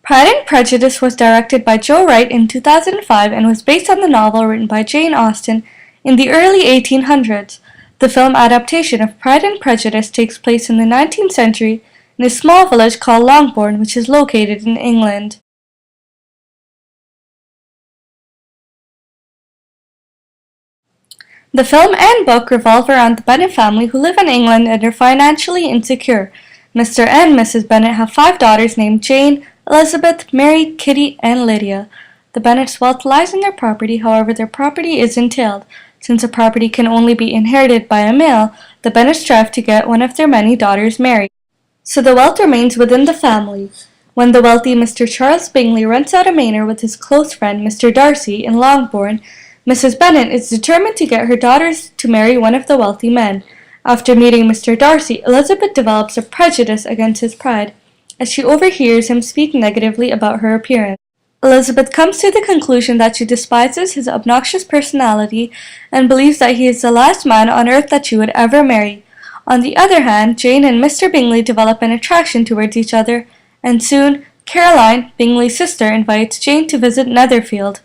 Pride and Prejudice was directed by Joe Wright in 2005 and was based on the novel written by Jane Austen in the early 1800s. The film adaptation of Pride and Prejudice takes place in the 19th century in a small village called Longbourn, which is located in England. The film and book revolve around the Bennet family who live in England and are financially insecure. Mr. and Mrs. Bennet have 5 daughters named Jane, Elizabeth, Mary, Kitty, and Lydia. The Bennets' wealth lies in their property, however their property is entailed. Since a property can only be inherited by a male, the Bennets strive to get one of their many daughters married. So the wealth remains within the family. When the wealthy Mr. Charles Bingley rents out a manor with his close friend Mr. Darcy in Longbourn, Mrs. Bennet is determined to get her daughters to marry one of the wealthy men. After meeting Mr. Darcy, Elizabeth develops a prejudice against his pride, as she overhears him speak negatively about her appearance. Elizabeth comes to the conclusion that she despises his obnoxious personality and believes that he is the last man on earth that she would ever marry. On the other hand, Jane and Mr. Bingley develop an attraction towards each other, and soon Caroline, Bingley's sister, invites Jane to visit Netherfield.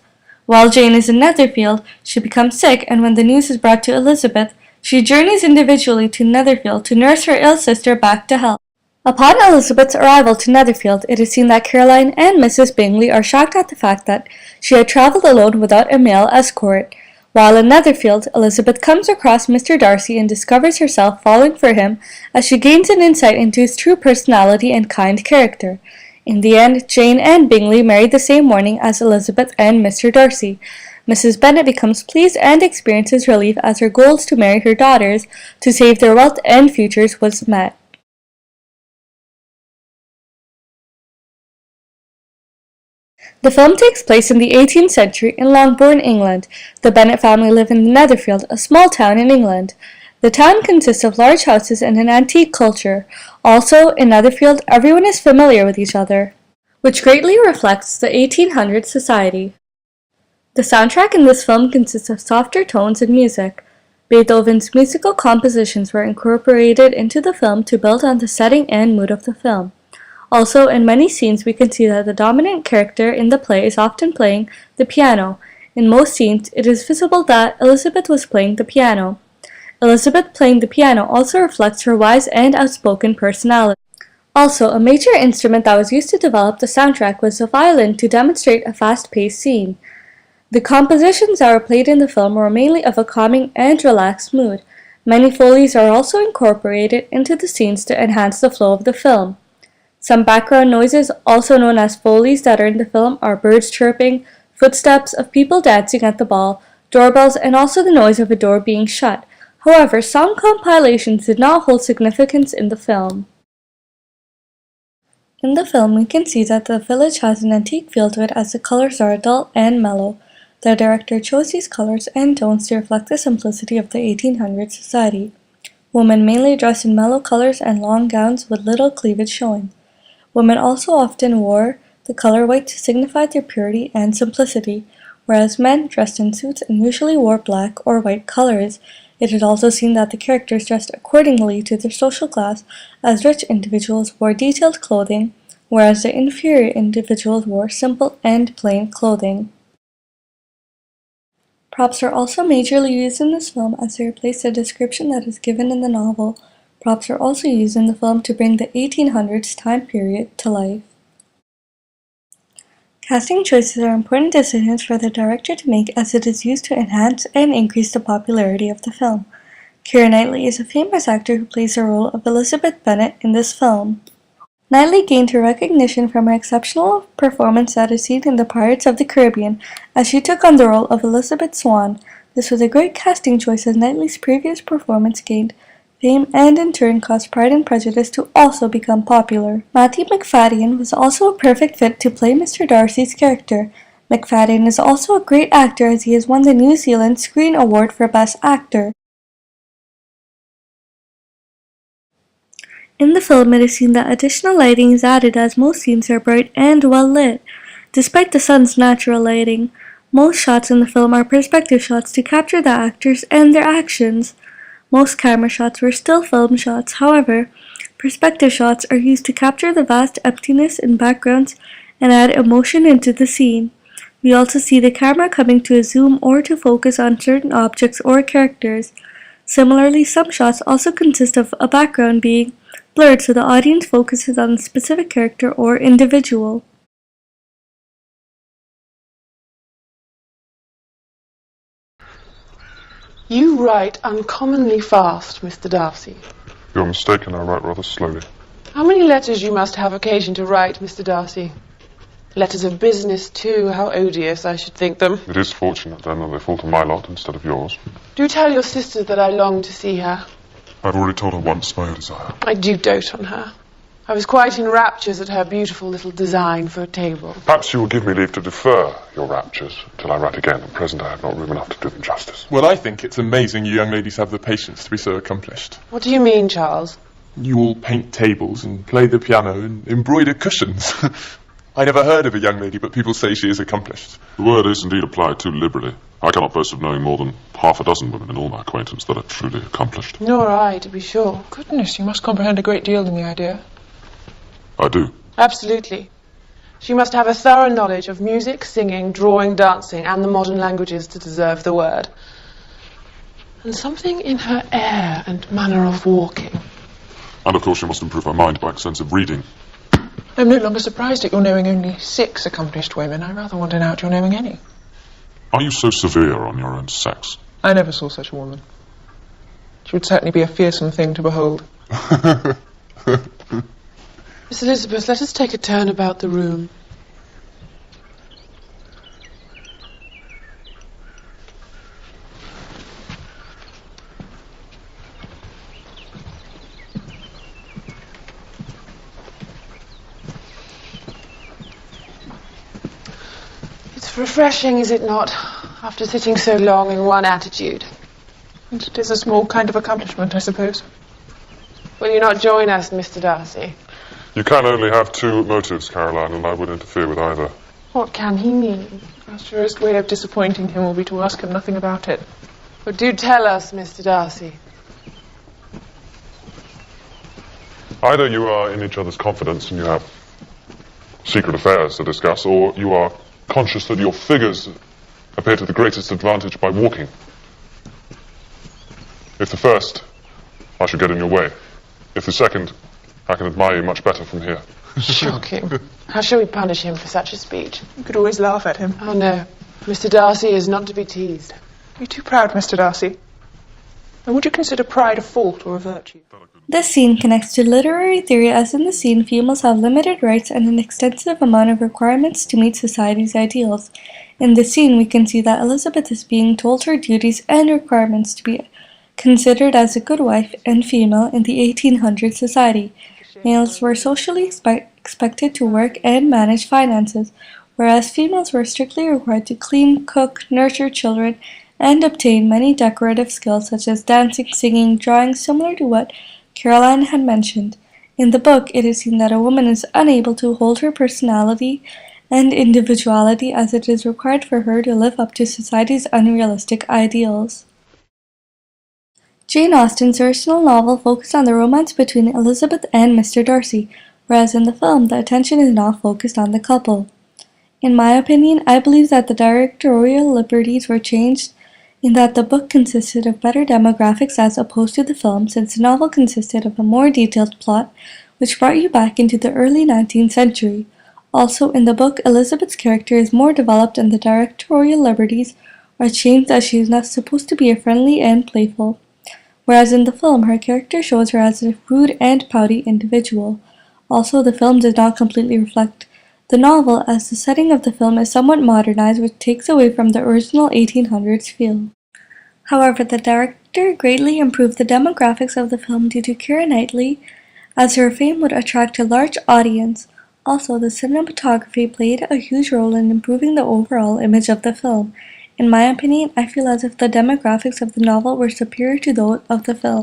While Jane is in Netherfield, she becomes sick, and when the news is brought to Elizabeth, she journeys individually to Netherfield to nurse her ill sister back to health. Upon Elizabeth's arrival to Netherfield, it is seen that Caroline and Mrs. Bingley are shocked at the fact that she had travelled alone without a male escort. While in Netherfield, Elizabeth comes across Mr. Darcy and discovers herself falling for him as she gains an insight into his true personality and kind character. In the end, Jane and Bingley married the same morning as Elizabeth and Mr. Darcy. Mrs. Bennet becomes pleased and experiences relief as her goals to marry her daughters to save their wealth and futures was met. The film takes place in the 18th century in Longbourn, England. The Bennet family live in Netherfield, a small town in England. The town consists of large houses and an antique culture. Also, in Netherfield, everyone is familiar with each other, which greatly reflects the 1800s society. The soundtrack in this film consists of softer tones and music. Beethoven's musical compositions were incorporated into the film to build on the setting and mood of the film. Also, in many scenes, we can see that the dominant character in the play is often playing the piano. In most scenes, it is visible that Elizabeth was playing the piano. Elizabeth playing the piano also reflects her wise and outspoken personality. Also, a major instrument that was used to develop the soundtrack was the violin to demonstrate a fast-paced scene. The compositions that were played in the film were mainly of a calming and relaxed mood. Many follies are also incorporated into the scenes to enhance the flow of the film. Some background noises, also known as follies, that are in the film are birds chirping, footsteps of people dancing at the ball, doorbells, and also the noise of a door being shut. However, some compilations did not hold significance in the film. In the film, we can see that the village has an antique feel to it as the colors are dull and mellow. The director chose these colors and tones to reflect the simplicity of the 1800s society. Women mainly dressed in mellow colors and long gowns with little cleavage showing. Women also often wore the color white to signify their purity and simplicity, whereas men dressed in suits and usually wore black or white colors. It is also seen that the characters dressed accordingly to their social class, as rich individuals wore detailed clothing, whereas the inferior individuals wore simple and plain clothing. Props are also majorly used in this film as they replace the description that is given in the novel. Props are also used in the film to bring the 1800s time period to life. Casting choices are important decisions for the director to make as it is used to enhance and increase the popularity of the film. Keira Knightley is a famous actor who plays the role of Elizabeth Bennet in this film. Knightley gained her recognition from her exceptional performance that is seen in the Pirates of the Caribbean as she took on the role of Elizabeth Swann. This was a great casting choice as Knightley's previous performance gained fame and in turn caused Pride and Prejudice to also become popular. Matthew Macfadyen was also a perfect fit to play Mr. Darcy's character. Macfadyen is also a great actor as he has won the New Zealand Screen Award for Best Actor. In the film, it is seen that additional lighting is added as most scenes are bright and well lit. Despite the sun's natural lighting, most shots in the film are perspective shots to capture the actors and their actions. Most camera shots were still film shots, however, perspective shots are used to capture the vast emptiness in backgrounds and add emotion into the scene. We also see the camera coming to a zoom or to focus on certain objects or characters. Similarly, some shots also consist of a background being blurred so the audience focuses on a specific character or individual. You write uncommonly fast, Mr. Darcy. You're mistaken, I write rather slowly. How many letters you must have occasion to write, Mr. Darcy? Letters of business, too. How odious I should think them. It is fortunate, then, that they fall to my lot instead of yours. Do tell your sister that I long to see her. I've already told her once my desire. I do dote on her. I was quite in raptures at her beautiful little design for a table. Perhaps you will give me leave to defer your raptures till I write again. At present I have not room enough to do them justice. Well, I think it's amazing you young ladies have the patience to be so accomplished. What do you mean, Charles? You all paint tables and play the piano and embroider cushions. I never heard of a young lady, but people say she is accomplished. The word is indeed applied too liberally. I cannot boast of knowing more than half a dozen women in all my acquaintance that are truly accomplished. Nor I, to be sure. Goodness, you must comprehend a great deal in the idea. I do. Absolutely. She must have a thorough knowledge of music, singing, drawing, dancing, and the modern languages to deserve the word. And something in her air and manner of walking. And of course she must improve her mind by extensive reading. I'm no longer surprised at your knowing only 6 accomplished women. I rather want to know you're knowing any. Are you so severe on your own sex? I never saw such a woman. She would certainly be a fearsome thing to behold. Miss Elizabeth, let us take a turn about the room. It's refreshing, is it not, after sitting so long in one attitude? And it is a small kind of accomplishment, I suppose. Will you not join us, Mr. Darcy? You can only have 2 motives, Caroline, and I would interfere with either. What can he mean? Our surest way of disappointing him will be to ask him nothing about it. But do tell us, Mr. Darcy. Either you are in each other's confidence and you have secret affairs to discuss, or you are conscious that your figures appear to the greatest advantage by walking. If the first, I should get in your way. If the second, I can admire you much better from here. Shocking. How shall we punish him for such a speech? You could always laugh at him. Oh, no. Mr. Darcy is not to be teased. You're too proud, Mr. Darcy. And would you consider pride a fault or a virtue? This scene connects to literary theory, as in the scene females have limited rights and an extensive amount of requirements to meet society's ideals. In this scene we can see that Elizabeth is being told her duties and requirements to be considered as a good wife and female in the 1800s society. Males were socially expected to work and manage finances, whereas females were strictly required to clean, cook, nurture children, and obtain many decorative skills such as dancing, singing, drawing, similar to what Caroline had mentioned. In the book, it is seen that a woman is unable to hold her personality and individuality as it is required for her to live up to society's unrealistic ideals. Jane Austen's original novel focused on the romance between Elizabeth and Mr. Darcy, whereas in the film, the attention is not focused on the couple. In my opinion, I believe that the directorial liberties were changed in that the book consisted of better demographics as opposed to the film, since the novel consisted of a more detailed plot which brought you back into the early 19th century. Also, in the book, Elizabeth's character is more developed and the directorial liberties are changed as she is not supposed to be a friendly and playful, whereas in the film, her character shows her as a rude and pouty individual. Also, the film does not completely reflect the novel, as the setting of the film is somewhat modernized, which takes away from the original 1800s feel. However, the director greatly improved the demographics of the film due to Keira Knightley, as her fame would attract a large audience. Also, the cinematography played a huge role in improving the overall image of the film. In my opinion, I feel as if the demographics of the novel were superior to those of the film.